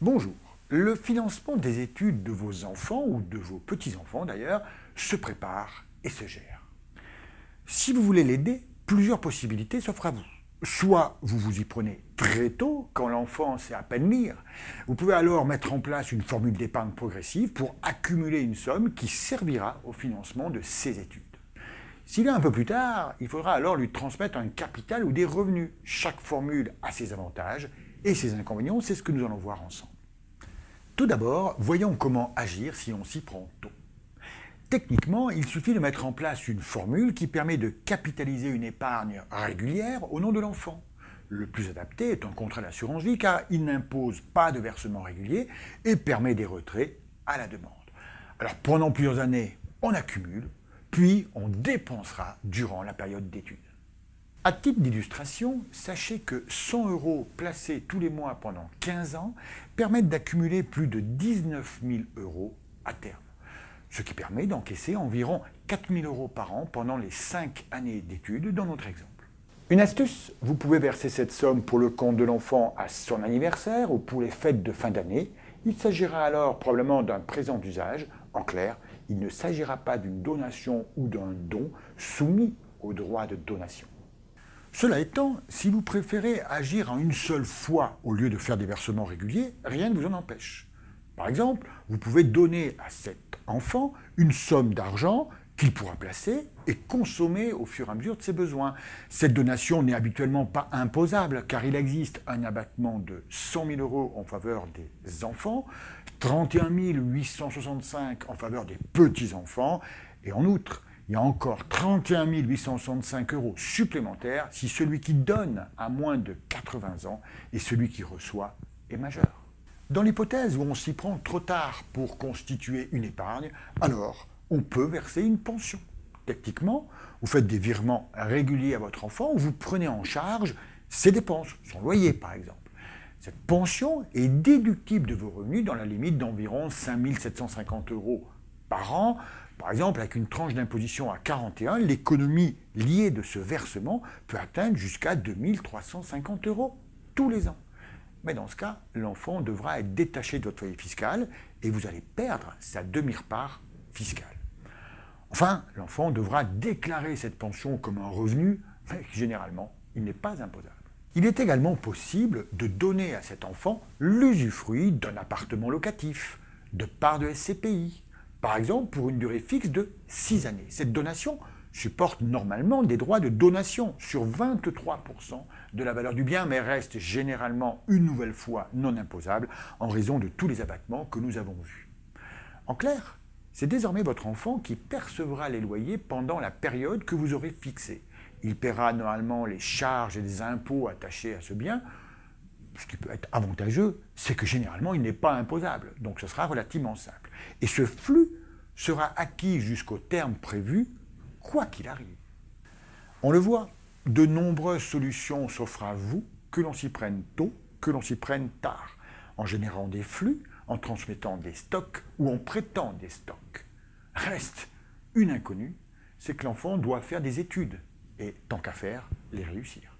Bonjour. Le financement des études de vos enfants, ou de vos petits-enfants d'ailleurs, se prépare et se gère. Si vous voulez l'aider, plusieurs possibilités s'offrent à vous. Soit vous vous y prenez très tôt, quand l'enfant sait à peine lire. Vous pouvez alors mettre en place une formule d'épargne progressive pour accumuler une somme qui servira au financement de ses études. S'il est un peu plus tard, il faudra alors lui transmettre un capital ou des revenus. Chaque formule a ses avantages et ses inconvénients, c'est ce que nous allons voir ensemble. Tout d'abord, voyons comment agir si on s'y prend tôt. Techniquement, il suffit de mettre en place une formule qui permet de capitaliser une épargne régulière au nom de l'enfant. Le plus adapté est un contrat d'assurance vie car il n'impose pas de versement régulier et permet des retraits à la demande. Alors pendant plusieurs années, on accumule, puis on dépensera durant la période d'études. À titre d'illustration, sachez que 100 € placés tous les mois pendant 15 ans permettent d'accumuler plus de 19 000 € à terme, ce qui permet d'encaisser environ 4 000 € par an pendant les 5 années d'études dans notre exemple. Une astuce, vous pouvez verser cette somme pour le compte de l'enfant à son anniversaire ou pour les fêtes de fin d'année. Il s'agira alors probablement d'un présent d'usage. En clair, il ne s'agira pas d'une donation ou d'un don soumis au droit de donation. Cela étant, si vous préférez agir en une seule fois au lieu de faire des versements réguliers, rien ne vous en empêche. Par exemple, vous pouvez donner à cet enfant une somme d'argent qu'il pourra placer et consommer au fur et à mesure de ses besoins. Cette donation n'est habituellement pas imposable car il existe un abattement de 100 000 € en faveur des enfants, 31 865 en faveur des petits-enfants et en outre, il y a encore 31 865 € supplémentaires si celui qui donne a moins de 80 ans et celui qui reçoit est majeur. Dans l'hypothèse où on s'y prend trop tard pour constituer une épargne, alors on peut verser une pension. Techniquement, vous faites des virements réguliers à votre enfant où vous prenez en charge ses dépenses, son loyer par exemple. Cette pension est déductible de vos revenus dans la limite d'environ 5 750 € par an. Par exemple, avec une tranche d'imposition à 41, l'économie liée de ce versement peut atteindre jusqu'à 2 350 € tous les ans. Mais dans ce cas, l'enfant devra être détaché de votre foyer fiscal et vous allez perdre sa demi-part fiscale. Enfin, l'enfant devra déclarer cette pension comme un revenu, mais généralement, il n'est pas imposable. Il est également possible de donner à cet enfant l'usufruit d'un appartement locatif, de parts de SCPI, par exemple pour une durée fixe de 6 années. Cette donation supporte normalement des droits de donation sur 23% de la valeur du bien, mais reste généralement une nouvelle fois non imposable en raison de tous les abattements que nous avons vus. En clair, c'est désormais votre enfant qui percevra les loyers pendant la période que vous aurez fixée. Il paiera normalement les charges et les impôts attachés à ce bien. Ce qui peut être avantageux, c'est que généralement il n'est pas imposable, donc ce sera relativement simple. Et ce flux sera acquis jusqu'au terme prévu, quoi qu'il arrive. On le voit, de nombreuses solutions s'offrent à vous, que l'on s'y prenne tôt, que l'on s'y prenne tard, en générant des flux, en transmettant des stocks ou en prêtant des stocks. Reste une inconnue, c'est que l'enfant doit faire des études, et tant qu'à faire, les réussir.